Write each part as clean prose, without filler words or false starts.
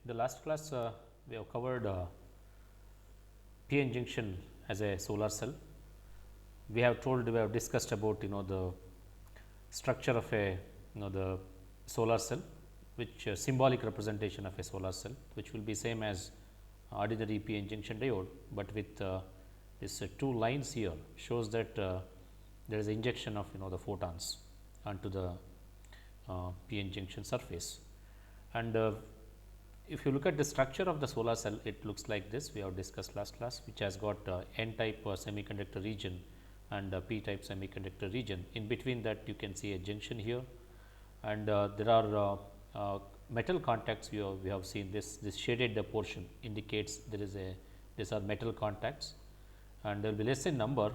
In the last class, we have covered PN junction as a solar cell. We have discussed about the structure of a the solar cell, which symbolic representation of a solar cell, which will be same as ordinary PN junction diode, but with this two lines here shows that there is injection of the photons onto the PN junction surface. And if you look at the structure of the solar cell, it looks like this. We have discussed last class, which has got N type semiconductor region and P type semiconductor region. In between that, you can see a junction here, and there are metal contacts. We have seen this shaded portion indicates these are metal contacts, and there will be less in number.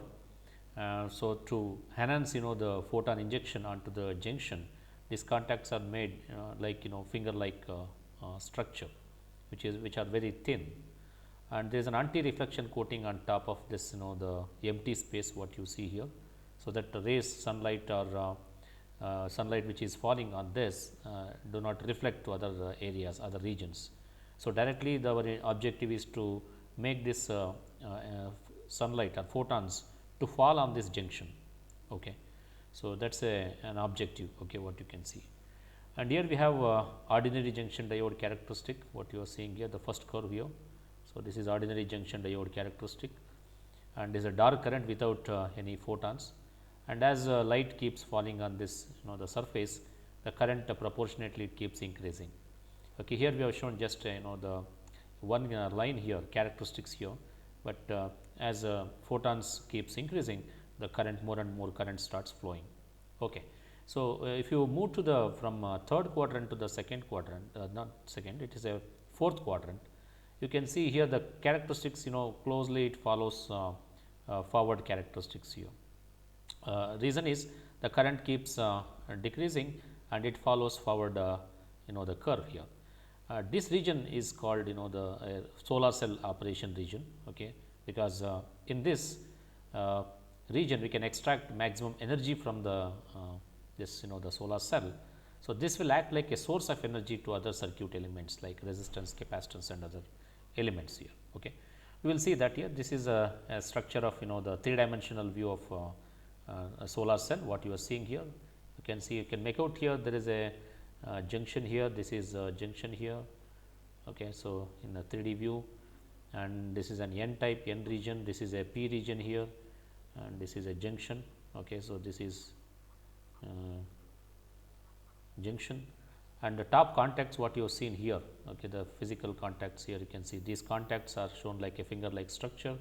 So, to enhance the photon injection onto the junction, these contacts are made like finger like structure, which are very thin, and there is an anti-reflection coating on top of this the empty space what you see here. So, that the rays sunlight or sunlight which is falling on this do not reflect to other areas, other regions. So, directly our objective is to make this sunlight or photons to fall on this junction. Okay. So, that is an objective, okay, what you can see. And here we have ordinary junction diode characteristic, what you are seeing here, the first curve here. So, this is ordinary junction diode characteristic, and is a dark current without any photons, and as light keeps falling on this the surface, the current proportionately keeps increasing. Okay, here we have shown just the one line here, characteristics here, but as photons keeps increasing, the current more and more current starts flowing. Okay. So, if you move to the from third quadrant to the second quadrant, not second, it is a fourth quadrant, you can see here the characteristics closely it follows forward characteristics here. Reason is the current keeps decreasing and it follows forward the curve here. This region is called the solar cell operation region, okay, because in this region we can extract maximum energy from the this the solar cell. So, this will act like a source of energy to other circuit elements like resistance, capacitance and other elements here. Okay. We will see that here this is a structure of the three dimensional view of a solar cell, what you are seeing here. You can see, you can make out here there is a junction here, this is a junction here. Okay. So, in the 3D view, and this is an N type N region, this is a P region here, and this is a junction. Okay. So, this is junction, and the top contacts what you have seen here, okay, the physical contacts here, you can see these contacts are shown like a finger like structure,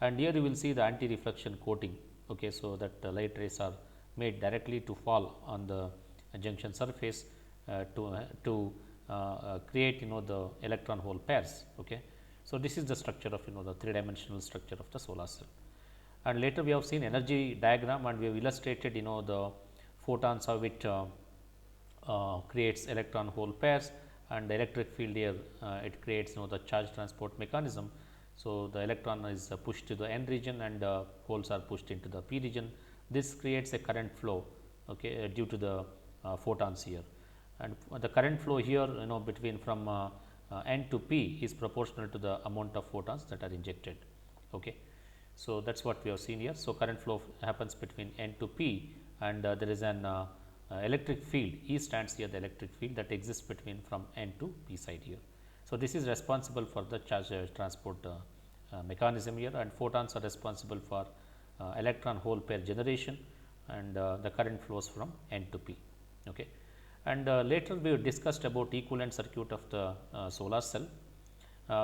and here you will see the anti reflection coating. Okay. So, that the light rays are made directly to fall on the junction surface to create the electron hole pairs. Okay. So, this is the structure of the three dimensional structure of the solar cell, and later we have seen energy diagram, and we have illustrated the photons of it creates electron hole pairs, and the electric field here it creates the charge transport mechanism. So, the electron is pushed to the N region and holes are pushed into the P region. This creates a current flow, okay, due to the photons here, and the current flow here between from N to P is proportional to the amount of photons that are injected. Okay. So, that is what we have seen here. So, current flow happens between N to P, and there is an electric field, E stands here the electric field that exists between from N to P side here. So, this is responsible for the charge transport mechanism here, and photons are responsible for electron hole pair generation, and the current flows from N to P. Okay. And later we discussed about equivalent circuit of the solar cell.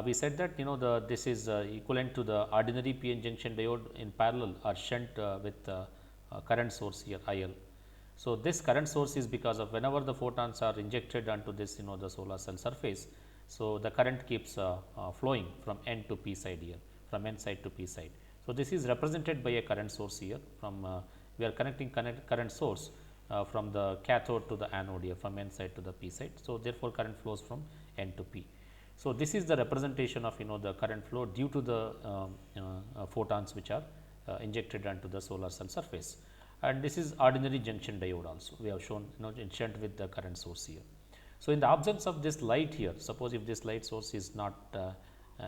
We said that this is equivalent to the ordinary PN junction diode in parallel or shunt with current source here IL. So, this current source is because of whenever the photons are injected onto this the solar cell surface. So, the current keeps flowing from N to P side here, from N side to P side. So, this is represented by a current source here from we are connecting current source from the cathode to the anode here, from N side to the P side. So, therefore, current flows from N to P. So, this is the representation of the current flow due to the photons which are injected onto the solar cell surface, and this is ordinary junction diode also we have shown in shunt with the current source here. So, in the absence of this light here, suppose if this light source is not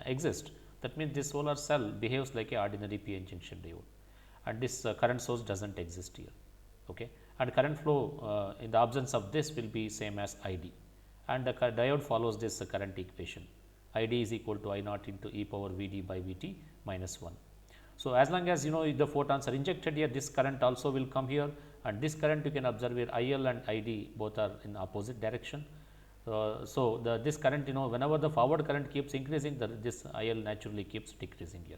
exist, that means this solar cell behaves like a ordinary PN junction diode, and this current source does not exist here. Okay. And current flow in the absence of this will be same as ID, and the diode follows this current equation. ID is equal to I naught into e power V d by V t minus 1. So, as long as if the photons are injected here, this current also will come here, and this current you can observe here IL and ID both are in opposite direction. So, this current whenever the forward current keeps increasing, this IL naturally keeps decreasing here.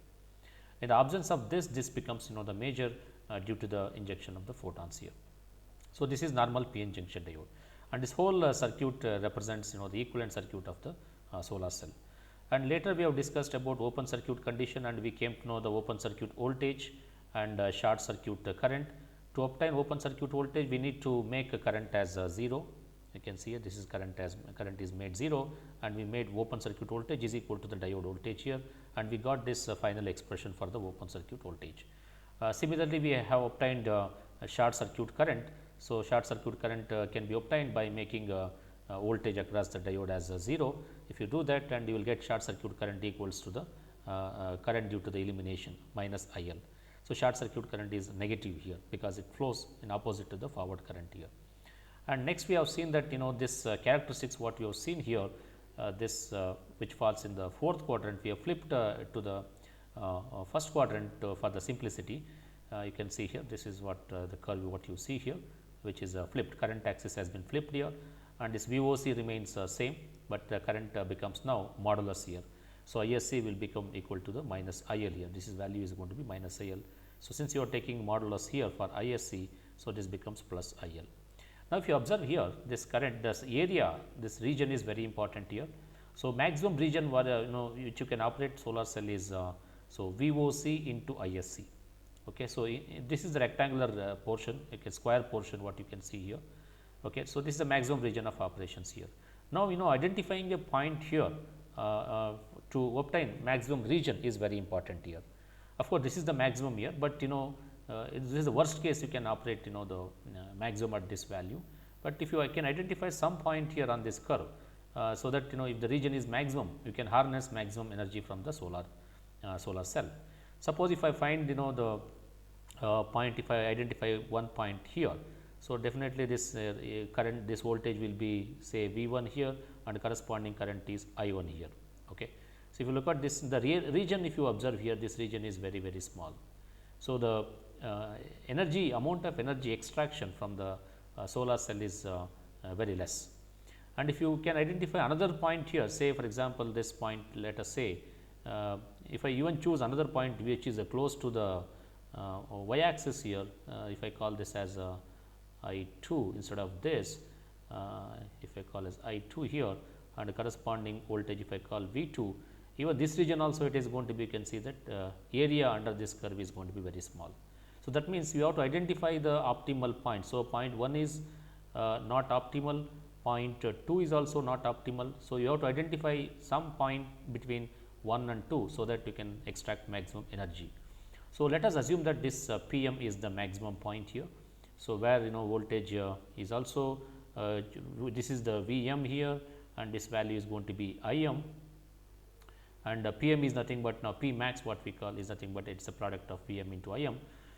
In the absence of this, this becomes the major due to the injection of the photons here. So, this is normal PN junction diode, and this whole circuit represents the equivalent circuit of the solar cell. And later we have discussed about open circuit condition, and we came to know the open circuit voltage and short circuit current. To obtain open circuit voltage, we need to make a current as 0. You can see here this is current is made 0, and we made open circuit voltage is equal to the diode voltage here, and we got this final expression for the open circuit voltage. Similarly, we have obtained a short circuit current. So, short circuit current can be obtained by making voltage across the diode as 0. If you do that, and you will get short circuit current equals to the current due to the illumination minus IL. So, short circuit current is negative here because it flows in opposite to the forward current here. And next we have seen that this characteristics what we have seen here, this which falls in the fourth quadrant, we have flipped to the first quadrant for the simplicity. You can see here this is what the curve what you see here, which is flipped, current axis has been flipped here, and this VOC remains same, but the current becomes now modulus here. So, ISC will become equal to the minus IL here, this is value is going to be minus IL. So, since you are taking modulus here for ISC, so this becomes plus IL. Now, if you observe here this current, this area, this region is very important here. So, maximum region where which you can operate solar cell is so VOC into ISC. Okay. So, this is the rectangular portion, okay, square portion what you can see here. Okay. So, this is the maximum region of operations here. Now, identifying a point here to obtain maximum region is very important here. Of course, this is the maximum here, but this is the worst case you can operate the maximum at this value, but if you can identify some point here on this curve, so that if the region is maximum, you can harness maximum energy from the solar cell. Suppose if I find the point, if I identify one point here, so definitely this current, this voltage will be say V1 here, and corresponding current is I1 here. Okay. So, if you look at this, the region, if you observe here, this region is very small. So, the energy amount of energy extraction from the solar cell is very less. And if you can identify another point here, say for example, this point, let us say if I even choose another point which is close to the y axis here, if I call this as I2 instead of this, if I call as I2 here, and corresponding voltage if I call V2, even this region also it is going to be, you can see that area under this curve is going to be very small. So, that means you have to identify the optimal point. So, point 1 is not optimal, point 2 is also not optimal. So, you have to identify some point between 1 and 2, so that you can extract maximum energy. So, let us assume that this PM is the maximum point here. So, where voltage is also this is the Vm here, and this value is going to be Im, and PM is nothing but now P max what we call is nothing but it is a product of Vm into Im.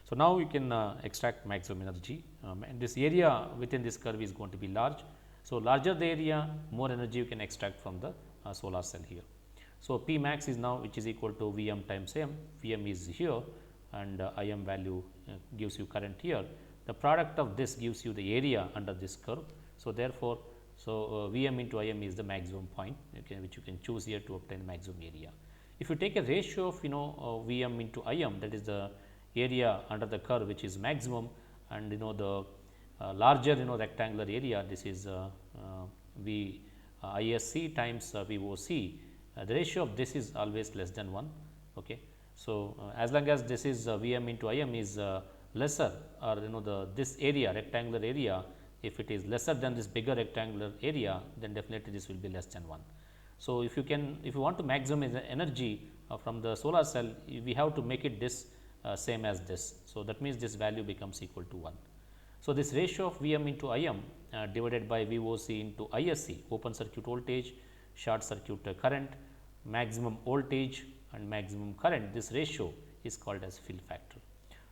So, now you can extract maximum energy, and this area within this curve is going to be large. So, larger the area, more energy you can extract from the solar cell here. So, P max is now which is equal to Vm times M, Vm is here, and Im value gives you current here. The product of this gives you the area under this curve. So, therefore, Vm into Im is the maximum point which you can choose here to obtain maximum area. If you take a ratio of Vm into Im, that is the area under the curve which is maximum, and the larger rectangular area, this is ISC times VOC, the ratio of this is always less than 1. Okay. So, as long as this is Vm into Im is lesser, or this area, rectangular area, if it is lesser than this bigger rectangular area, then definitely this will be less than 1. So, if you want to maximize energy from the solar cell, we have to make it this same as this. So, that means this value becomes equal to 1. So, this ratio of Vm into Im divided by VOC into ISC, open circuit voltage, short circuit current, maximum voltage and maximum current. This ratio is called as fill factor.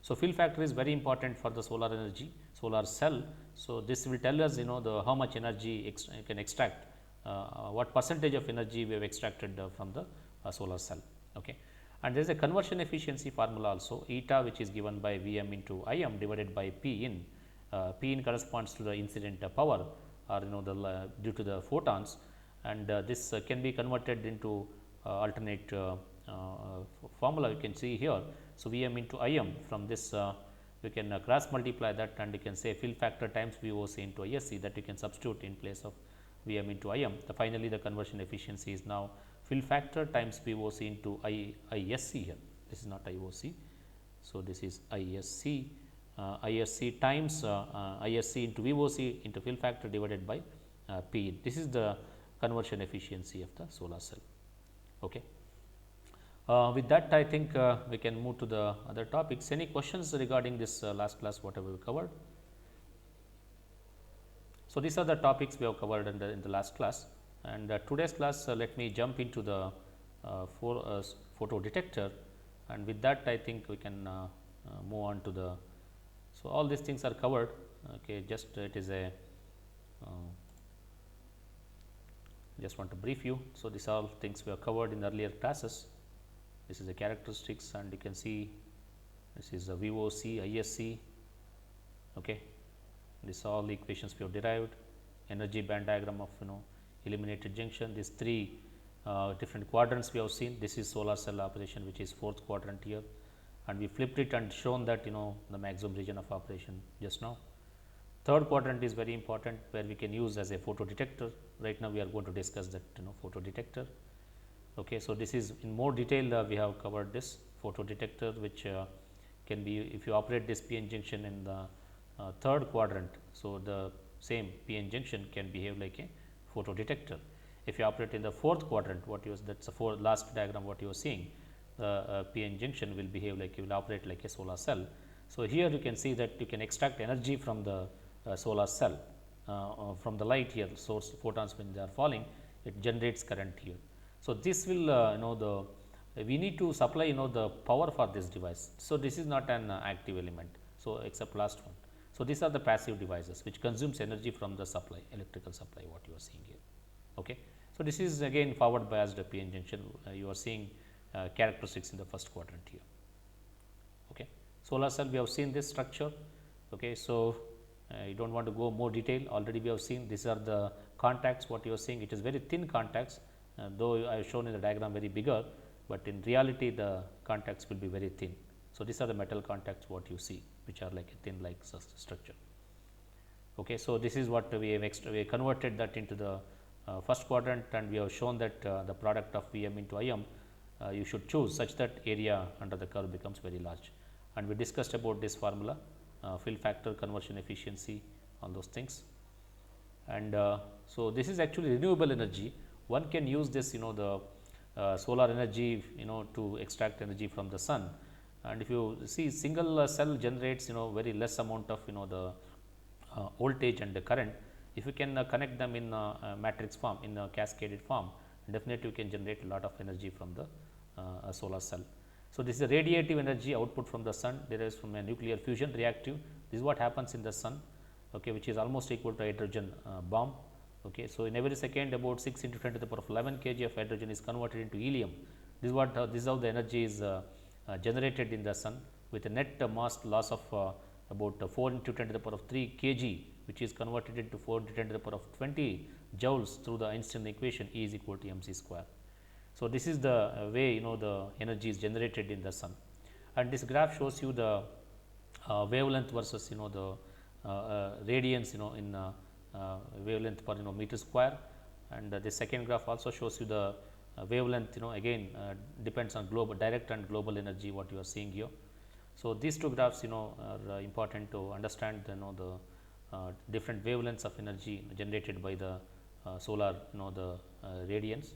So, fill factor is very important for the solar energy, solar cell. So, this will tell us the how much energy you can extract, what percentage of energy we have extracted from the solar cell. Okay. And there is a conversion efficiency formula also, eta, which is given by Vm into Im divided by P in. P in corresponds to the incident power, or due to the photons, and this can be converted into alternate formula you can see here. So, Vm into Im, from this we can cross multiply that, and you can say fill factor times VOC into ISC, that you can substitute in place of Vm into Im. Finally, the conversion efficiency is now fill factor times VOC into ISC here. This is not IOC. So, this is ISC, ISC times ISC into VOC into fill factor divided by P in. This is the conversion efficiency of the solar cell. Okay. With that, I think we can move to the other topics. Any questions regarding this last class, whatever we covered? So, these are the topics we have covered in the last class, and today's class let me jump into the photo detector, and with that I think we can move on to the. So, all these things are covered. Okay, just it is a just want to brief you. So, these are all things we have covered in the earlier classes. This is the characteristics, and you can see this is the VOC, ISC. Okay. These are all the equations we have derived, energy band diagram of illuminated junction. These three different quadrants we have seen. This is solar cell operation, which is fourth quadrant here, and we flipped it and shown that the maximum region of operation just now. Third quadrant is very important, where we can use as a photo detector. Right now, we are going to discuss that photo detector. Okay, so, this is in more detail we have covered this photo detector, which can be, if you operate this PN junction in the third quadrant. So, the same PN junction can behave like a photo detector. If you operate in the fourth quadrant, what you that's the last diagram what you are seeing, the PN junction will behave like, will operate like a solar cell. So, here you can see that you can extract energy from the solar cell, from the light here, source photons when they are falling, it generates current here. So, this will we need to supply the power for this device. So, this is not an active element. So, except last one. So, these are the passive devices which consumes energy from the supply, electrical supply, what you are seeing here. Okay. So, this is again forward biased PN junction, you are seeing characteristics in the first quadrant here. Okay. Solar cell, we have seen this structure. Okay. So, you do not want to go more detail, already we have seen these are the contacts, what you are seeing, it is very thin contacts, though I have shown in the diagram very bigger, but in reality the contacts will be very thin. So, these are the metal contacts what you see, which are like a thin like structure. Okay. So, this is what we have converted that into the first quadrant, and we have shown that the product of Vm into Im you should choose such that area under the curve becomes very large, and we discussed about this formula, fill factor, conversion efficiency, all those things. And so, this is actually renewable energy. One can use this the solar energy to extract energy from the sun. And if you see, single cell generates very less amount of the voltage and the current. If you can connect them in matrix form, in a cascaded form, definitely you can generate a lot of energy from the solar cell. So, this is a radiative energy output from the sun, derives from a nuclear fusion reactive. This is what happens in the sun, okay, which is almost equal to hydrogen bomb. Okay. So, in every second about 6 into 10 to the power of 11 kg of hydrogen is converted into helium. This is what this is how the energy is generated in the sun, with a net mass loss of about 4 into 10 to the power of 3 kg, which is converted into 4 into 10 to the power of 20 joules through the Einstein equation, E is equal to mc square. So, this is the way the energy is generated in the sun, and this graph shows you the wavelength versus the radiance in wavelength per meter square, and the second graph also shows you the wavelength again depends on global direct and global energy what you are seeing here. So, these two graphs are important to understand the different wavelengths of energy generated by the solar the radiance.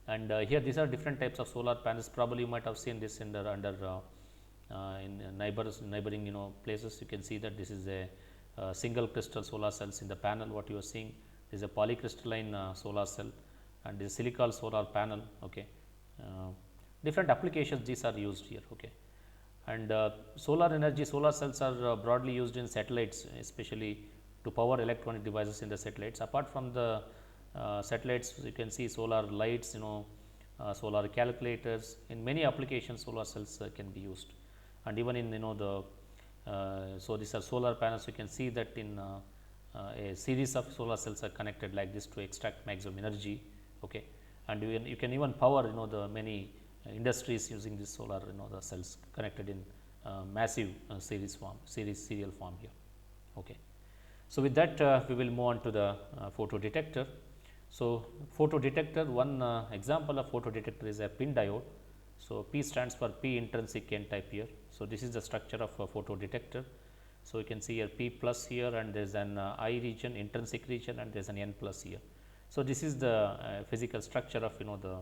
And here these are different types of solar panels, probably you might have seen this in neighboring places. You can see that this is a single crystal solar cells in the panel. What you are seeing is a polycrystalline solar cell and is silicon solar panel. Okay. Different applications these are used here. Okay. And solar energy, solar cells are broadly used in satellites, especially to power electronic devices in the satellites. Apart from the satellites, you can see solar lights, solar calculators. In many applications, solar cells can be used, and even in the so these are solar panels. You can see that in a series of solar cells are connected like this to extract maximum energy. Okay, and you can even power the many industries using this solar the cells connected in massive serial form here. Okay. So, with that we will move on to the photo detector. So, photo detector, one example of photo detector is a PIN diode. So, P stands for P intrinsic N type here. So, this is the structure of a photo detector. So, you can see here P plus here, and there is an I region, intrinsic region, and there is an N plus here. So, this is the physical structure of the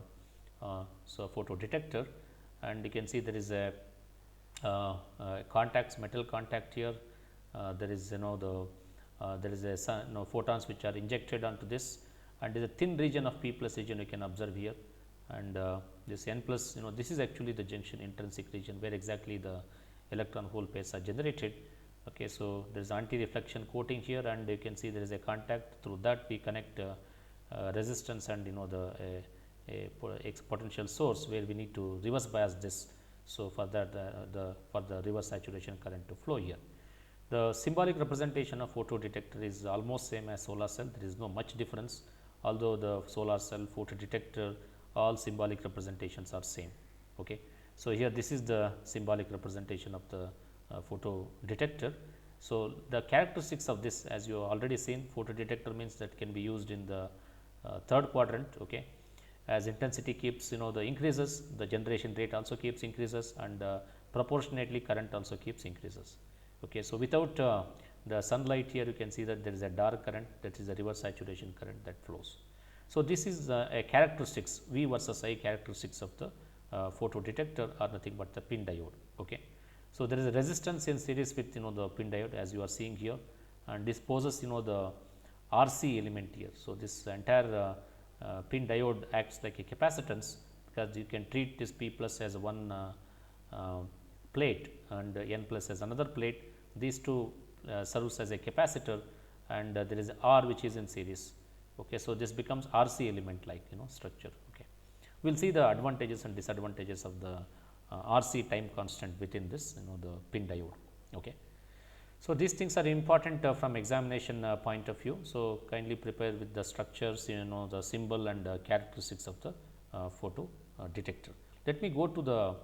so photo detector, and you can see there is a contacts, metal contact here. There is there is a photons which are injected onto this, and there is a thin region of P plus region you can observe here, and this N plus this is actually the junction intrinsic region where exactly the electron hole pairs are generated. Okay, so there is anti-reflection coating here, and you can see there is a contact. Through that we connect resistance and a potential source where we need to reverse bias this. So, for that for the reverse saturation current to flow here. The symbolic representation of photo detector is almost same as solar cell. There is no much difference, although the solar cell, photo detector, all symbolic representations are same. Okay. So, here this is the symbolic representation of the photo detector. So, the characteristics of this, as you have already seen, photo detector means that can be used in the third quadrant. Okay. As intensity keeps the increases, the generation rate also keeps increases, and proportionately current also keeps increases. Okay. So, without the sunlight here, you can see that there is a dark current, that is the reverse saturation current that flows. So, this is a characteristics V versus I characteristics of the photo detector are nothing but the PIN diode. Okay. So, there is a resistance in series with the PIN diode as you are seeing here, and this poses the RC element here. So, this entire PIN diode acts like a capacitance, because you can treat this P plus as one plate and N plus as another plate. These two serves as a capacitor, and there is R which is in series. Okay. So, this becomes RC element like structure. Okay. We will see the advantages and disadvantages of the RC time constant within this the PIN diode. Okay. So, these things are important from examination point of view. So, kindly prepare with the structures, the symbol and characteristics of the photo detector. Let me go to the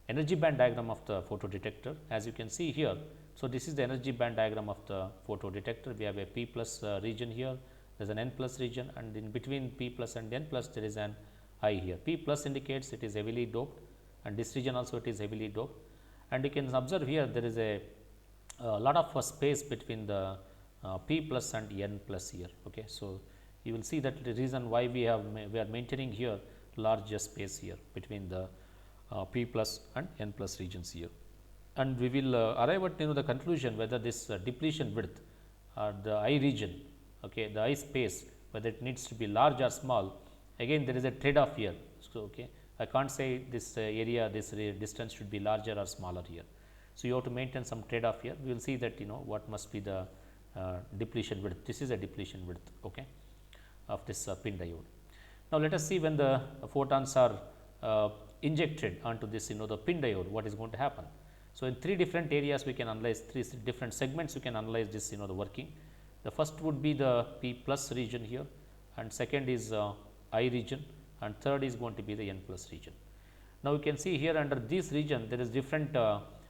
energy band diagram of the photo detector. As you can see here, so this is the energy band diagram of the photo detector. We have a P plus region here, there is an N plus region, and in between P plus and N plus there is an I here. P plus indicates it is heavily doped, and this region also it is heavily doped, and you can observe here there is a lot of space between the P plus and N plus here. Okay. So, you will see that the reason why we are maintaining here larger space here between the P plus and N plus regions here, and we will arrive at the conclusion whether this depletion width or the I region, okay, the I space, whether it needs to be large or small. Again there is a trade off here. So, okay, I can't say this area, this distance should be larger or smaller here. So, you have to maintain some trade off here. We will see that what must be the depletion width. This is a depletion width, okay, of this PIN diode. Now, let us see when the photons are injected onto this the PIN diode, what is going to happen. So, in three different areas we can analyze, three different segments we can analyze this the working. The first would be the P plus region here, and second is I region, and third is going to be the N plus region. Now, you can see here under this region there is different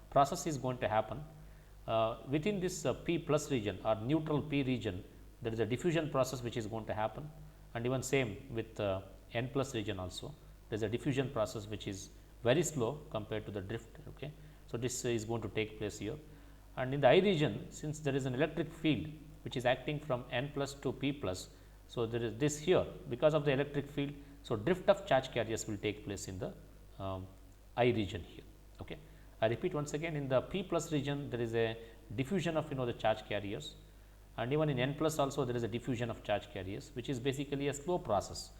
process is going to happen. Within this P plus region or neutral P region, there is a diffusion process which is going to happen, and even same with N plus region also there is a diffusion process which is very slow compared to the drift. Okay. So, this is going to take place here, and in the I region, since there is an electric field which is acting from N plus to P plus. So, there is this here because of the electric field. So, drift of charge carriers will take place in the I region here. Okay. I repeat once again, in the P plus region there is a diffusion of the charge carriers, and even in n plus also there is a diffusion of charge carriers, which is basically a slow process.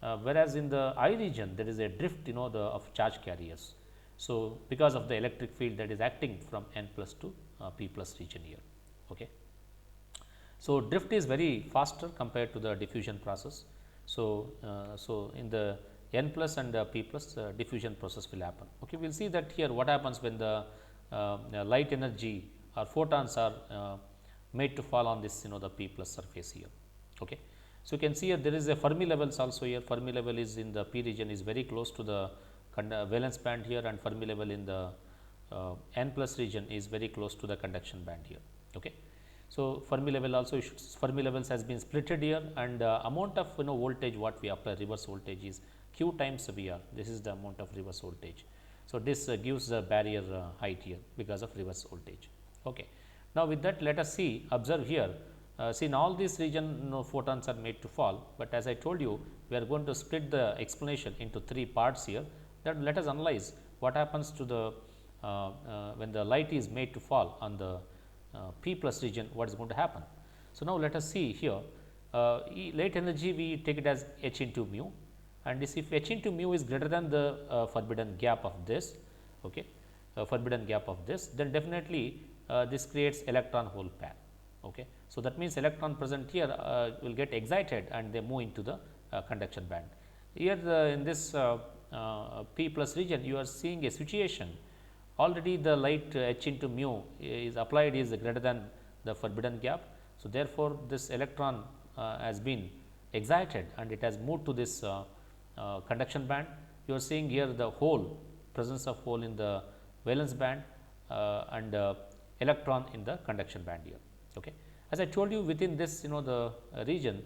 Whereas in the I region there is a drift of charge carriers. So, because of the electric field that is acting from n plus to p plus region here. Okay. So, drift is very faster compared to the diffusion process. So, in the n plus and p plus diffusion process will happen. Okay. We will see that here what happens when the light energy or photons are made to fall on this the p plus surface here. Okay. So, you can see here there is a Fermi levels also here. Fermi level is in the p region is very close to the valence band here, and Fermi level in the n plus region is very close to the conduction band here. Okay. So, Fermi level also Fermi levels has been splitted here, and amount of voltage what we apply, reverse voltage, is q times Vr. This is the amount of reverse voltage. So, this gives the barrier height here because of reverse voltage. Okay. Now, with that let us see, observe here, see in all these region photons are made to fall, but as I told you we are going to split the explanation into 3 parts here. That let us analyze what happens to the when the light is made to fall on the p plus region, what is going to happen. So, now let us see here, light energy we take it as h into mu, and this if h into mu is greater than the forbidden gap of this, okay, forbidden gap of this, then definitely this creates electron hole pair. Okay. So, that means electron present here will get excited and they move into the conduction band. Here in this p plus region you are seeing a situation, already the light h into mu is applied is greater than the forbidden gap. So, therefore, this electron has been excited and it has moved to this conduction band. You are seeing here the hole, presence of hole in the valence band and electron in the conduction band here. Okay. As I told you, within this the region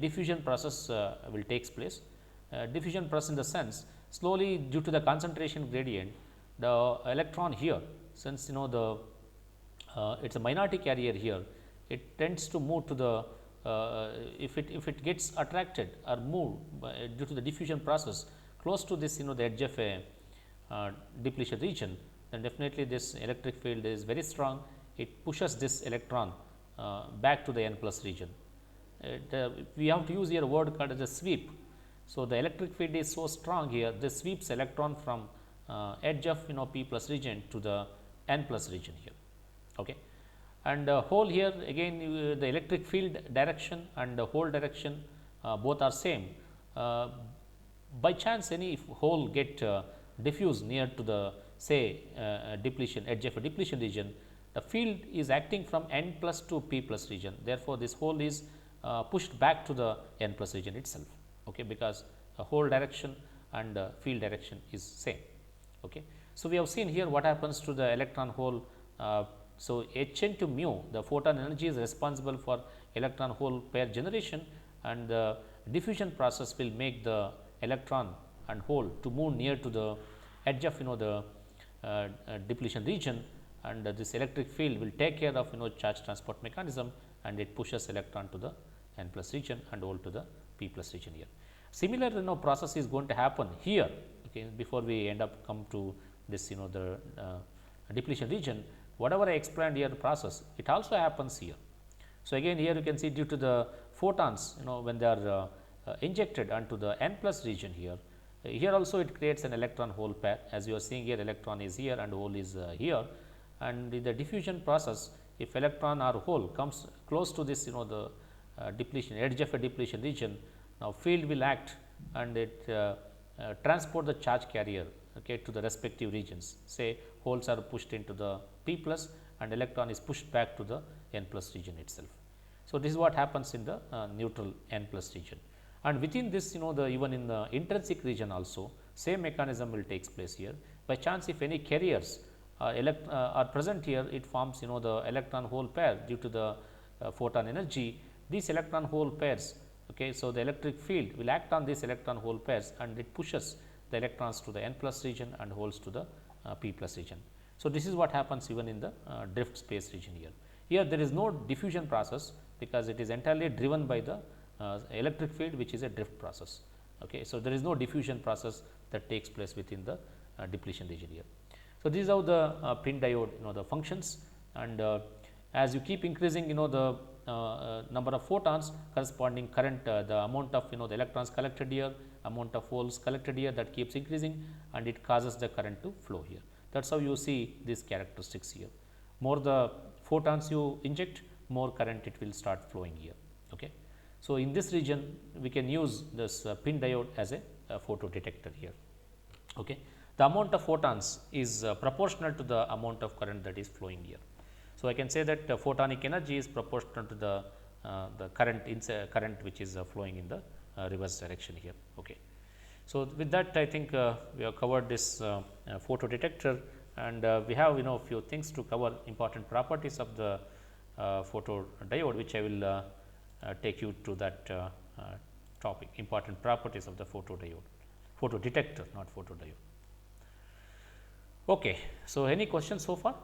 diffusion process will takes place. Diffusion process in the sense, slowly due to the concentration gradient, the electron here, since the it is a minority carrier here, it tends to move to the if it gets attracted or moved due to the diffusion process close to this the edge of a depletion region, then definitely this electric field is very strong. It pushes this electron back to the n plus region. We have to use here a word called as a sweep. So, the electric field is so strong here, this sweeps electron from edge of p plus region to the n plus region here. Okay. And hole here again the electric field direction and the hole direction both are same. By chance any hole get diffused near to the say depletion edge of a depletion region, the field is acting from n plus to p plus region. Therefore, this hole is pushed back to the n plus region itself. Okay, because the hole direction and field direction is same. Okay. So, we have seen here what happens to the electron hole. So, h into mu, the photon energy is responsible for electron hole pair generation, and the diffusion process will make the electron and hole to move near to the edge of the depletion region, and this electric field will take care of charge transport mechanism, and it pushes electron to the n plus region and hole to the p plus region here. Similar process is going to happen here. Okay, before we end up come to this the depletion region, whatever I explained here the process, it also happens here. So, again here you can see due to the photons when they are injected onto the n plus region here, here also it creates an electron hole pair. As you are seeing here, electron is here and hole is here, and in the diffusion process, if electron or hole comes close to this the depletion edge of a depletion region, now field will act and it transport the charge carrier, okay, to the respective regions. Say holes are pushed into the p plus and electron is pushed back to the n plus region itself. So, this is what happens in the neutral n plus region, and within this the even in the intrinsic region also same mechanism will takes place here. By chance if any carriers are present here, it forms the electron hole pair due to the photon energy. These electron hole pairs, okay, so the electric field will act on these electron hole pairs and it pushes the electrons to the n plus region and holes to the p plus region. So, this is what happens even in the drift space region here. Here there is no diffusion process because it is entirely driven by the electric field, which is a drift process. Okay. So, there is no diffusion process that takes place within the depletion region here. So, this is how the pin diode the functions, and as you keep increasing the number of photons, corresponding current, the amount of the electrons collected here, amount of holes collected here, that keeps increasing, and it causes the current to flow here. That is how you see these characteristics here. More the photons you inject, more current it will start flowing here. Okay. So, in this region we can use this PIN diode as a photo detector here. Okay. The amount of photons is proportional to the amount of current that is flowing here. So, I can say that photonic energy is proportional to the current which is flowing in the reverse direction here. Okay. So, with that I think we have covered this photo detector, and we have few things to cover, important properties of the photo diode, which I will take you to that topic, important properties of the photo diode, photo detector, not photo diode. Okay. So, any questions so far?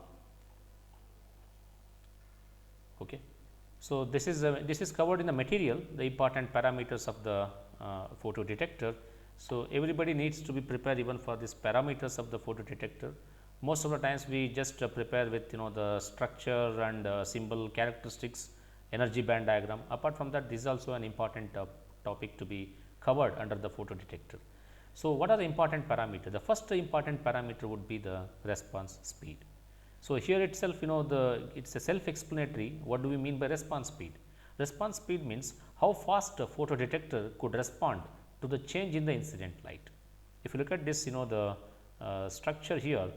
Okay. So, this is covered in the material, the important parameters of the photo detector. So, everybody needs to be prepared even for these parameters of the photo detector. Most of the times we just prepare with the structure and symbol characteristics, energy band diagram. Apart from that, this is also an important topic to be covered under the photo detector. So, what are the important parameters? The first important parameter would be the response speed. So, here itself it is a self explanatory. What do we mean by response speed? Response speed means how fast a photo detector could respond to the change in the incident light. If you look at this the structure here,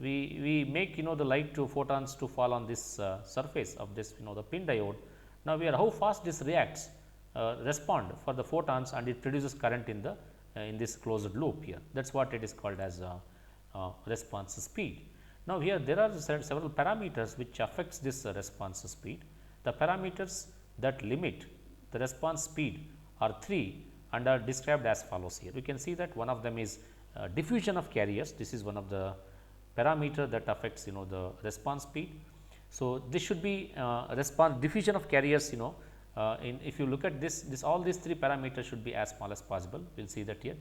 we make the light to photons to fall on this surface of this the PIN diode. Now, we are how fast this reacts, respond for the photons, and it produces current in this closed loop here. That is what it is called as response speed. Now, here there are several parameters which affects this response speed. The parameters that limit the response speed are 3 and are described as follows here. We can see that one of them is diffusion of carriers. This is one of the parameter that affects the response speed. So, this should be diffusion of carriers if you look at this all these 3 parameters should be as small as possible. We will see that here.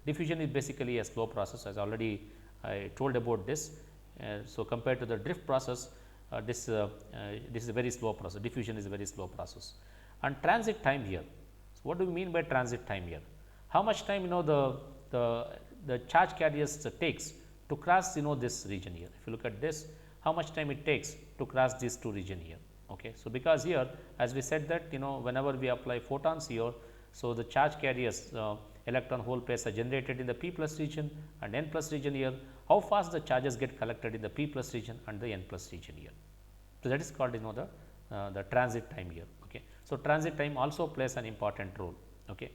Diffusion is basically a slow process, as already I told about this. So, compared to the drift process, this is a very slow process. Diffusion is a very slow process. And transit time here. So, what do we mean by transit time here? How much time the charge carriers takes to cross this region here. If you look at this, how much time it takes to cross these 2 region here. Okay. So, because here as we said that whenever we apply photons here, so the charge carriers electron hole pairs are generated in the p plus region and n plus region here. How fast the charges get collected in the p plus region and the n plus region here. So, that is called the transit time here. Okay. So, transit time also plays an important role. Okay.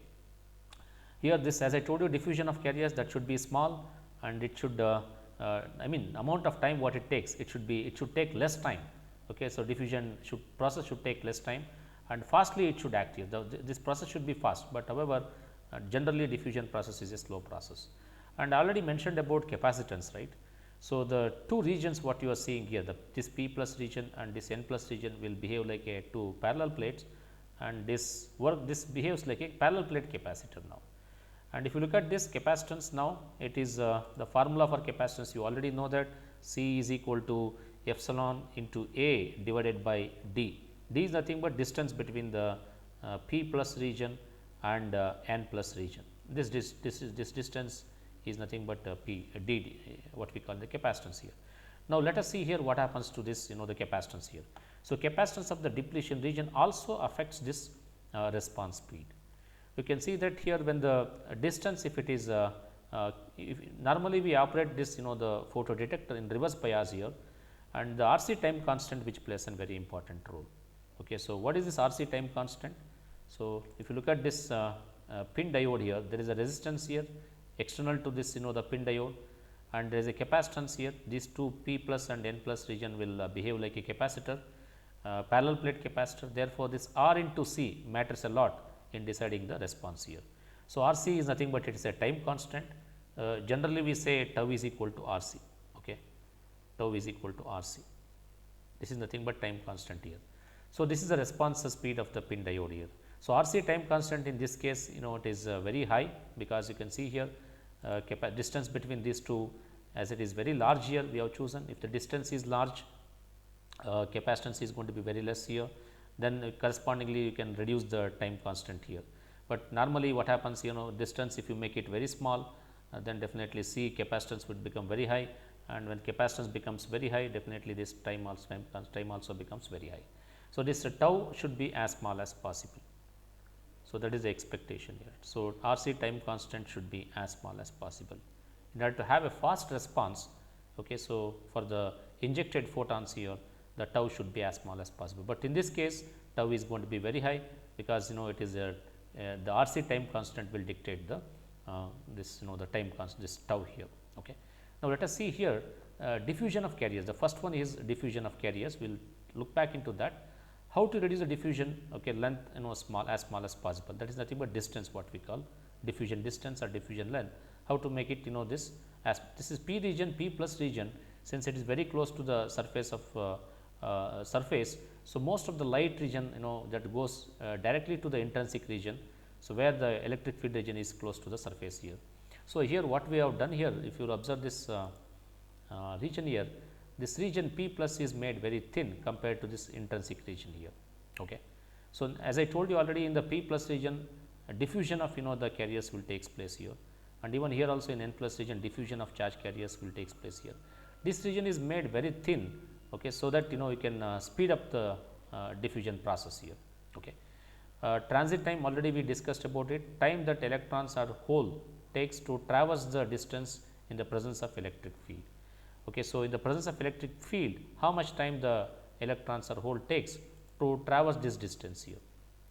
Here this, as I told you, diffusion of carriers, that should be small, and it should I mean amount of time what it takes, it should take less time. Okay. So, diffusion process should take less time, and fastly it should act here. This process should be fast, but however generally diffusion process is a slow process. And I already mentioned about capacitance, right. So, the 2 regions what you are seeing here, this p plus region and this n plus region will behave like a 2 parallel plates, and this behaves like a parallel plate capacitor now. And if you look at this capacitance now, it is the formula for capacitance, you already know that C is equal to epsilon into A divided by D. D is nothing but distance between the P plus region and N plus region. This distance is nothing but D, what we call the capacitance here. Now, let us see here what happens to this the capacitance here. So, capacitance of the depletion region also affects this response speed. You can see that here when the distance, if it is normally we operate this the photo detector in reverse bias here, and the RC time constant which plays a very important role. Okay. So, what is this RC time constant? So, if you look at this PIN diode here, there is a resistance here external to this the PIN diode, and there is a capacitance here. These 2 P plus and N plus region will behave like a capacitor, parallel plate capacitor. Therefore, this R into C matters a lot in deciding the response here. So, RC is nothing but it is a time constant. Generally we say tau is equal to RC. Okay. Tau is equal to RC. This is nothing but time constant here. So, this is the response speed of the PIN diode here. So, RC time constant in this case it is very high, because you can see here distance between these 2, as it is very large here we have chosen. If the distance is large, capacitance is going to be very less here, then correspondingly you can reduce the time constant here. But normally what happens, distance, if you make it very small, then definitely C capacitance would become very high, and when capacitance becomes very high, definitely this time also becomes very high. So, this tau should be as small as possible. So, that is the expectation here. So, RC time constant should be as small as possible. In order to have a fast response, okay, so for the injected photons here, the tau should be as small as possible, but in this case tau is going to be very high, because it is the RC time constant will dictate the this the time constant, this tau here. Okay. Now, let us see here diffusion of carriers. The first one is diffusion of carriers. We will look back into that. How to reduce the diffusion? Okay, length small as possible. That is nothing but distance, what we call diffusion distance or diffusion length. How to make it this, as this is p region, p plus region, since it is very close to the surface of surface. So, most of the light region that goes directly to the intrinsic region. So, where the electric field region is close to the surface here. So, here what we have done here, if you observe this region here, this region P plus is made very thin compared to this intrinsic region here. Okay. So, as I told you already, in the P plus region, diffusion of the carriers will takes place here, and even here also in N plus region, diffusion of charge carriers will takes place here. This region is made very thin, okay, so that you can speed up the diffusion process here. Okay. Transit time, already we discussed about it. Time that electrons or hole takes to traverse the distance in the presence of electric field. Okay, so, in the presence of electric field, how much time the electrons or hole takes to traverse this distance here.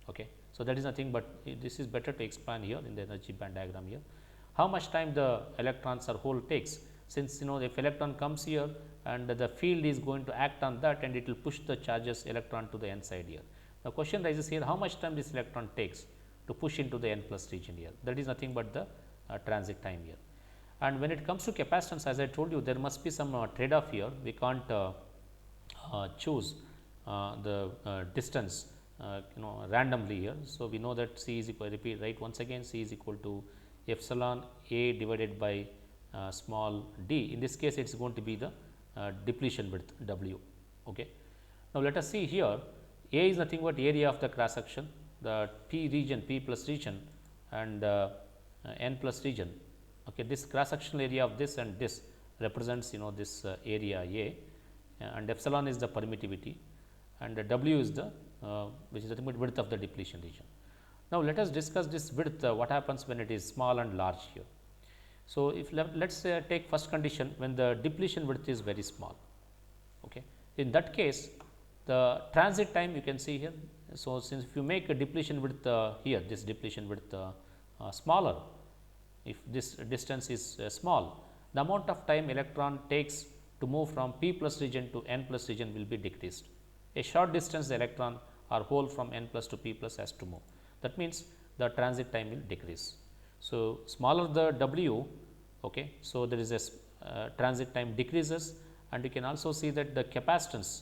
Okay. So, that is nothing but this is better to expand here in the energy band diagram here. How much time the electrons or hole takes, since if electron comes here and the field is going to act on that, and it will push the charges electron to the n side here. The question rises here, how much time this electron takes to push into the n plus region here. That is nothing but the transit time here. And when it comes to capacitance, as I told you, there must be some trade off here. We can't choose the distance randomly here. So, we know that C is equal, repeat, right, once again, C is equal to epsilon A divided by small d. In this case, it is going to be the depletion width W. Okay. Now, let us see here, A is nothing but area of the cross section, the P region, P plus region, and N plus region. Okay, this cross sectional area of this and this represents this area A, and epsilon is the permittivity, and W is the which is the width of the depletion region. Now, let us discuss this width, what happens when it is small and large here. So, if let us take first condition, when the depletion width is very small. Okay. In that case, the transit time you can see here. So, since if you make a depletion width here, this depletion width smaller, if this distance is small, the amount of time electron takes to move from P plus region to N plus region will be decreased. A short distance, the electron or hole from N plus to P plus has to move. That means, the transit time will decrease. So, smaller the W, okay, so there is a transit time decreases, and you can also see that the capacitance,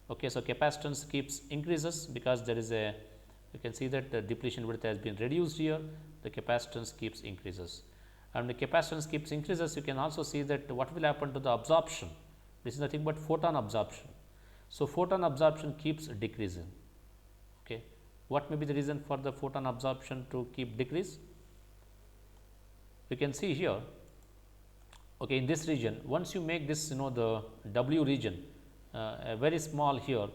okay, so capacitance keeps increases, because there is a, you can see that the depletion width has been reduced here, the capacitance keeps increases, and the capacitance keeps increases. You can also see that what will happen to the absorption. This is nothing but photon absorption. So, photon absorption keeps decreasing. Okay. What may be the reason for the photon absorption to keep decrease? You can see here, okay, in this region, once you make this the W region very small here.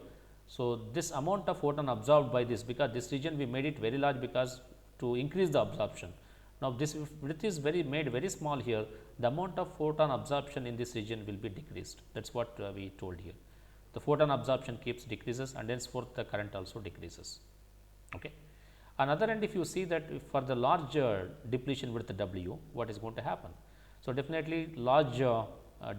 So, this amount of photon absorbed by this, because this region we made it very large, because to increase the absorption. Now, this width is made very small here, the amount of photon absorption in this region will be decreased. That is what we told here. The photon absorption keeps decreases, and henceforth the current also decreases. Okay. Another end, if you see that for the larger depletion width W, what is going to happen? So, definitely large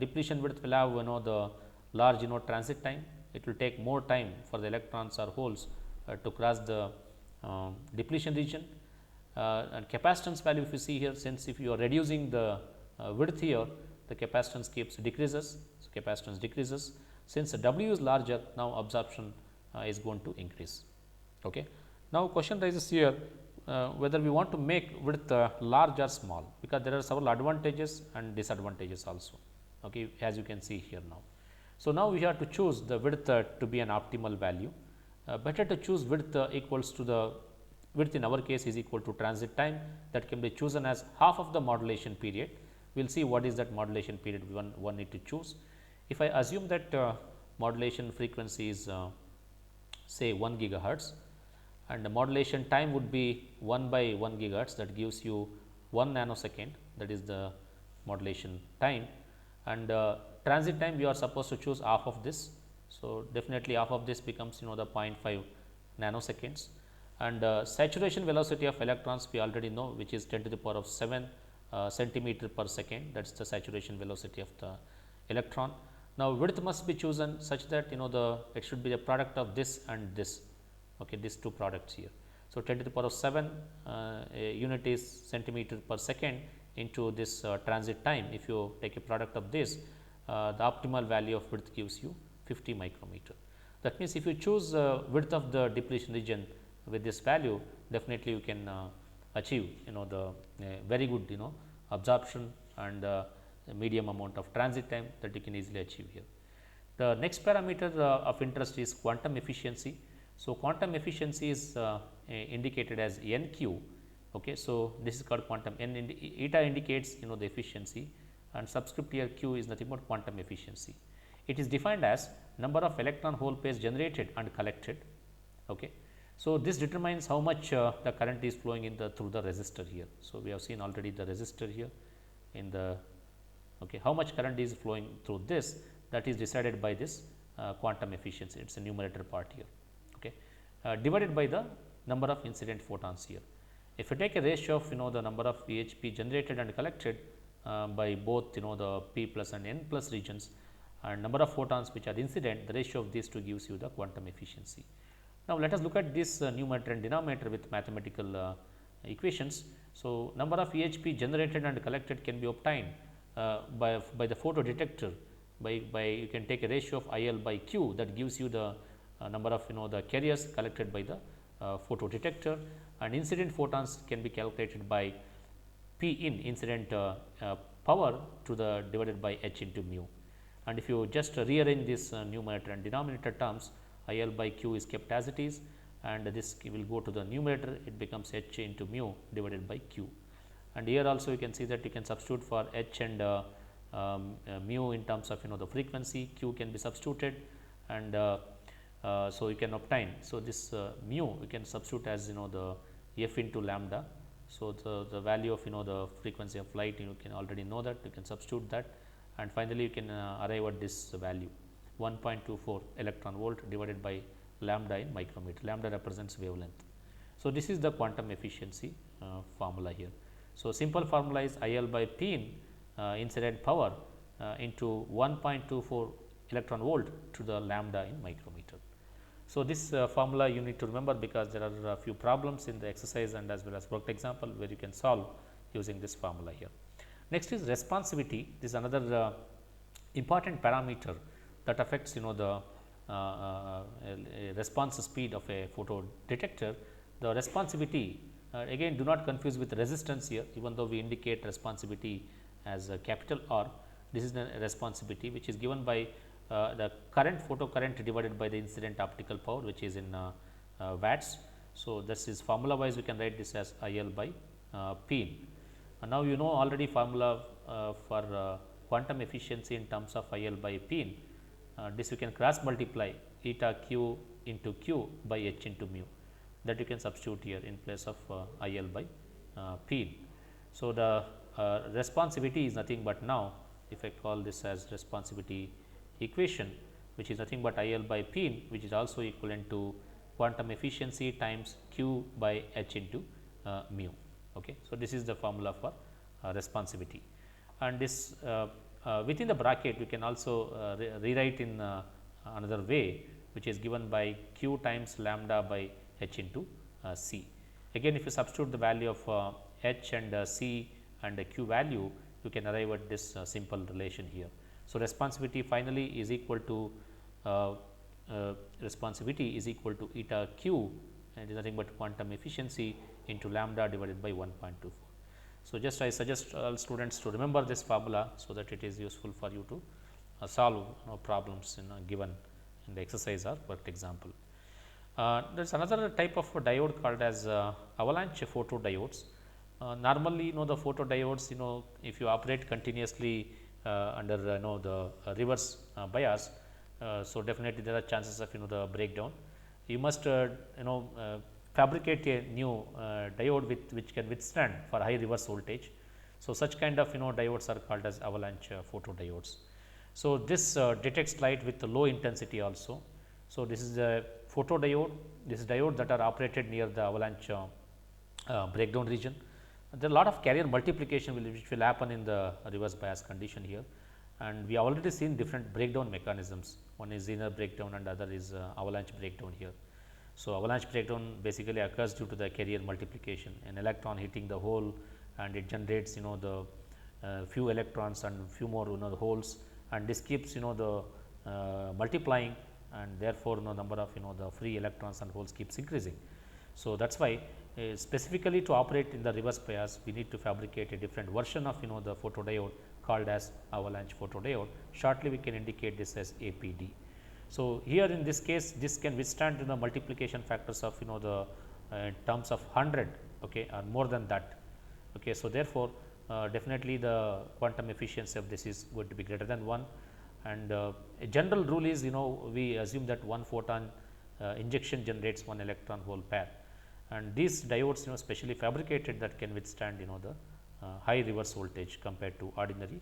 depletion width will have the large transit time. It will take more time for the electrons or holes to cross the depletion region, and capacitance value, if you see here, since if you are reducing the width here, the capacitance keeps decreases. So, capacitance decreases. Since the W is larger, now absorption is going to increase. Okay. Now, question rises here whether we want to make width large or small, because there are several advantages and disadvantages also, okay, as you can see here now. So, now we have to choose the width to be an optimal value. Better to choose width equals to the width in our case is equal to transit time, that can be chosen as half of the modulation period. We will see what is that modulation period one need to choose. If I assume that modulation frequency is say 1 gigahertz, and the modulation time would be 1 by 1 gigahertz, that gives you 1 nanosecond, that is the modulation time, and transit time we are supposed to choose half of this. So, definitely half of this becomes the 0.5 nanoseconds, and saturation velocity of electrons we already know, which is 10 to the power of 7 centimeter per second, that is the saturation velocity of the electron. Now, width must be chosen such that it should be the product of this and this, okay, these two products here. So, 10 to the power of 7 unit is centimeter per second into this transit time. If you take a product of this, the optimal value of width gives you 50 micrometer. That means, if you choose width of the depletion region with this value, definitely you can achieve the very good absorption and medium amount of transit time that you can easily achieve here. The next parameter of interest is quantum efficiency. So, quantum efficiency is indicated as NQ. Okay. So, this is called quantum eta indicates the efficiency, and subscript here Q is nothing but quantum efficiency. It is defined as number of electron hole pairs generated and collected. Okay. So, this determines how much the current is flowing in through the resistor here. So, we have seen already the resistor here in the how much current is flowing through this, that is decided by this quantum efficiency, it is a numerator part here, okay, divided by the number of incident photons here. If you take a ratio of the number of EHP generated and collected by both the P plus and N plus regions and number of photons which are incident, the ratio of these two gives you the quantum efficiency. Now, let us look at this numerator and denominator with mathematical equations. So, number of EHP generated and collected can be obtained by the photo detector by you can take a ratio of IL by Q, that gives you the number of the carriers collected by the photo detector, and incident photons can be calculated by P in incident power to the divided by H into mu. And if you just rearrange this numerator and denominator terms, IL by Q is kept as it is, and this will go to the numerator, it becomes H into mu divided by Q. And here also you can see that you can substitute for H and mu in terms of the frequency, Q can be substituted, and so you can obtain. So, this mu you can substitute as the F into lambda. So, the value of the frequency of light, you can already know that, you can substitute that, and finally, you can arrive at this value 1.24 electron volt divided by lambda in micrometer. Lambda represents wavelength. So, this is the quantum efficiency formula here. So, simple formula is IL by P in incident power into 1.24 electron volt to the lambda in micrometer. So, this formula you need to remember, because there are a few problems in the exercise and as well as worked example where you can solve using this formula here. Next is responsivity. This is another important parameter that affects the response speed of a photo detector. The responsivity, again do not confuse with resistance here, even though we indicate responsivity as a capital R. This is the responsivity which is given by the current photo current divided by the incident optical power, which is in watts. So, this is formula wise we can write this as IL by P. And now, you know already formula for quantum efficiency in terms of IL by P. This you can cross multiply eta q into q by h into mu, that you can substitute here in place of IL by P. So, the responsivity is nothing but, now if I call this as responsivity equation, which is nothing but IL by P, which is also equivalent to quantum efficiency times q by h into mu. Okay. So, this is the formula for responsivity, and this within the bracket we can also rewrite in another way, which is given by q times lambda by h into c. Again, if you substitute the value of h and c and q value, you can arrive at this simple relation here. So, responsivity finally is equal to responsivity is equal to eta q, and it is nothing but quantum efficiency into lambda divided by 1.24. So, just I suggest all students to remember this formula, so that it is useful for you to solve problems given in the exercise or worked example. There is another type of diode called as avalanche photodiodes. Normally, the photodiodes, if you operate continuously under the reverse bias, so definitely there are chances of the breakdown. You must fabricate a new diode which can withstand for high reverse voltage. So such kind of diodes are called as avalanche photodiodes. So this detects light with low intensity also. So this is a photodiode. This is diode that are operated near the avalanche breakdown region. There are a lot of carrier multiplication which will happen in the reverse bias condition here, and we have already seen different breakdown mechanisms. One is Zener breakdown and other is avalanche breakdown here. So avalanche breakdown basically occurs due to the carrier multiplication, an electron hitting the hole and it generates the few electrons and few more the holes, and this keeps the multiplying, and therefore number of the free electrons and holes keeps increasing. So that is why specifically to operate in the reverse bias, we need to fabricate a different version of the photodiode called as avalanche photodiode. Shortly we can indicate this as APD. So here in this case, this can withstand the multiplication factors of the terms of 100, okay, or more than that. Okay. So therefore definitely the quantum efficiency of this is going to be greater than 1, and a general rule is we assume that one photon injection generates one electron hole pair, and these diodes specially fabricated that can withstand the high reverse voltage compared to ordinary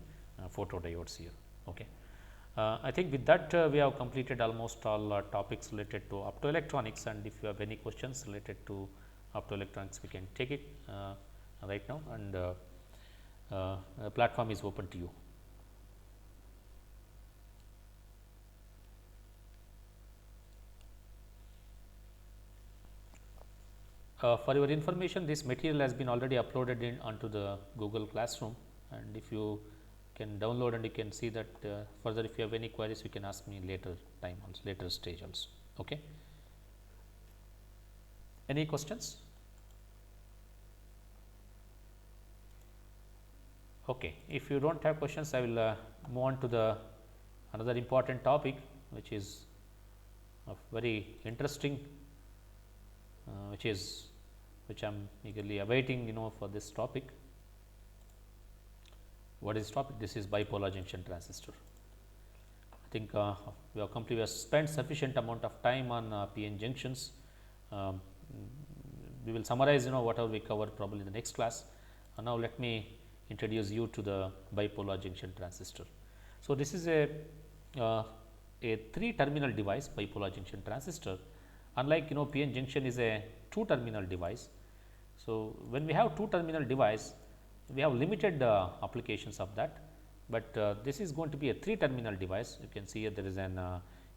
photodiodes here. Okay. I think with that we have completed almost all topics related to optoelectronics, and if you have any questions related to optoelectronics, we can take it right now, and the platform is open to you. For your information, this material has been already uploaded onto the Google Classroom, and if you can download and you can see that further, if you have any queries, you can ask me later time also, later stage also. Okay. Any questions? Okay. If you do not have questions, I will move on to the another important topic, which is very interesting, which I am eagerly awaiting for this topic. What is topic? This is bipolar junction transistor. I think we have spent sufficient amount of time on PN junctions. We will summarize whatever we covered probably in the next class. Now let me introduce you to the bipolar junction transistor. So this is a 3-terminal device, bipolar junction transistor. Unlike PN junction is a 2-terminal device. So when we have 2-terminal device, we have limited applications of that, but this is going to be a 3-terminal device. You can see here there is an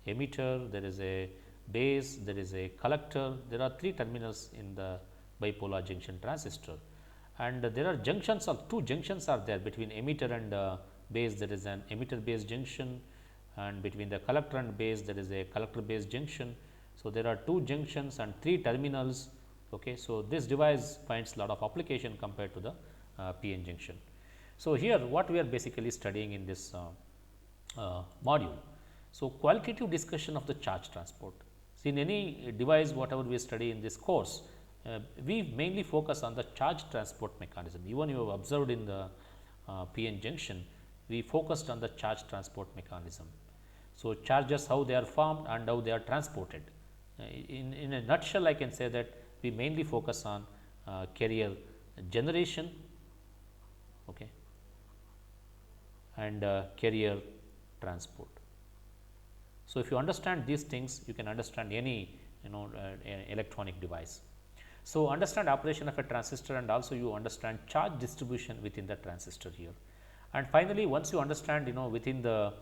emitter, there is a base, there is a collector. There are 3 terminals in the bipolar junction transistor, and there are junctions, or 2 junctions are there between emitter and base. There is an emitter base junction, and between the collector and base there is a collector base junction. So there are 2 junctions and 3 terminals. Okay. So this device finds a lot of application compared to the PN junction. So here what we are basically studying in this module. So qualitative discussion of the charge transport. See, in any device whatever we study in this course, we mainly focus on the charge transport mechanism. Even you have observed in the PN junction, we focused on the charge transport mechanism. So charges, how they are formed and how they are transported. In a nutshell, I can say that we mainly focus on carrier generation, okay, and carrier transport. So if you understand these things, you can understand any electronic device. So understand operation of a transistor, and also you understand charge distribution within the transistor here. And finally, once you understand within the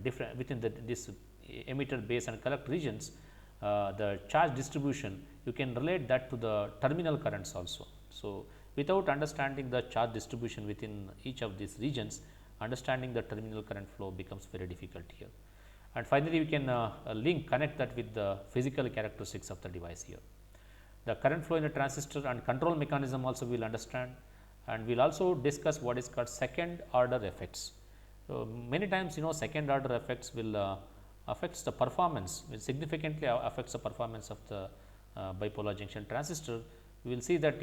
different within this emitter, base and collector regions, the charge distribution, you can relate that to the terminal currents also. So without understanding the charge distribution within each of these regions, understanding the terminal current flow becomes very difficult here. And finally, we can connect that with the physical characteristics of the device here. The current flow in a transistor and control mechanism also we will understand, and we will also discuss what is called second order effects. So, many times second order effects will affects the performance, will significantly affects the performance of the bipolar junction transistor. We will see that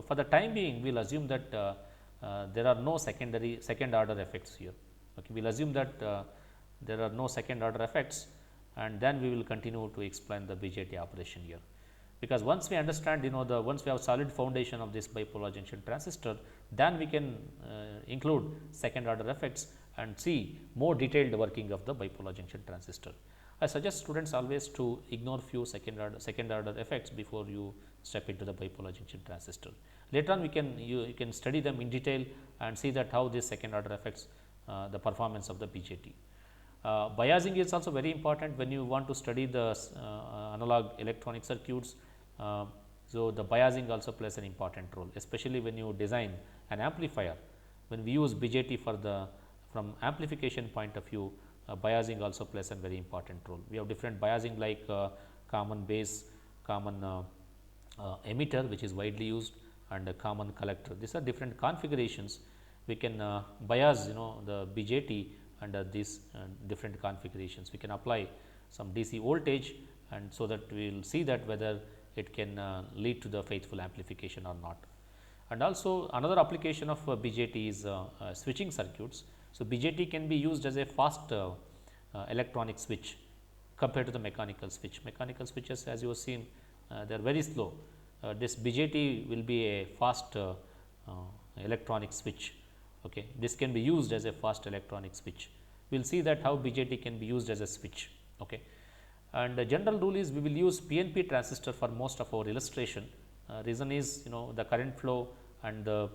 for the time being we will assume that there are no second order effects here. Okay, we will assume that there are no second order effects, and then we will continue to explain the BJT operation here. Because once we understand once we have solid foundation of this bipolar junction transistor, then we can include second order effects and see more detailed working of the bipolar junction transistor. I suggest students always to ignore few second order effects before you step into the bipolar junction transistor. Later on you can study them in detail and see that how this second order affects the performance of the BJT. Biasing is also very important when you want to study the analog electronic circuits. So, the biasing also plays an important role, especially when you design an amplifier. When we use BJT for the from amplification point of view, biasing also plays a very important role. We have different biasing like common base, common emitter which is widely used, and a common collector. These are different configurations. We can bias the BJT under these different configurations. We can apply some DC voltage, and so that we will see that whether it can lead to the faithful amplification or not. And also another application of BJT is switching circuits. So, BJT can be used as a fast electronic switch compared to the mechanical switch. Mechanical switches, as you have seen, they are very slow. This BJT will be a fast electronic switch. Okay. This can be used as a fast electronic switch. We will see that how BJT can be used as a switch. Okay. And the general rule is we will use PNP transistor for most of our illustration. Reason is the current flow and the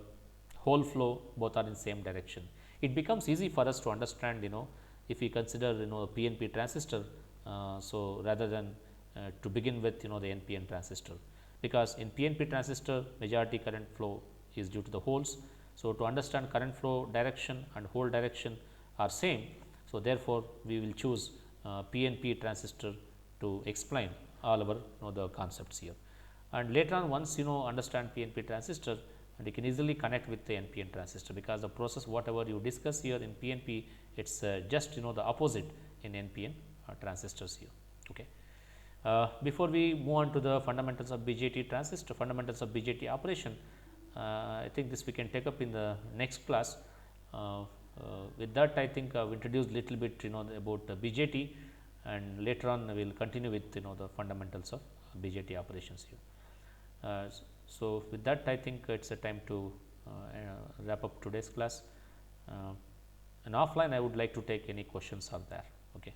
hole flow both are in same direction. It becomes easy for us to understand if we consider PNP transistor. So, rather than to begin with the NPN transistor, because in PNP transistor majority current flow is due to the holes. So, to understand current flow direction and hole direction are same. So, therefore, we will choose PNP transistor to explain all our the concepts here. And later on, once understand PNP transistor, and you can easily connect with the NPN transistor, because the process whatever you discuss here in PNP, it is just the opposite in NPN transistors here. Okay. Before we move on to the fundamentals of BJT transistor, fundamentals of BJT operation, I think this we can take up in the next class. With that, I think I have introduced little bit about BJT, and later on we will continue with the fundamentals of BJT operations here. So, with that, I think it is a time to wrap up today's class. And offline I would like to take any questions are there. Okay.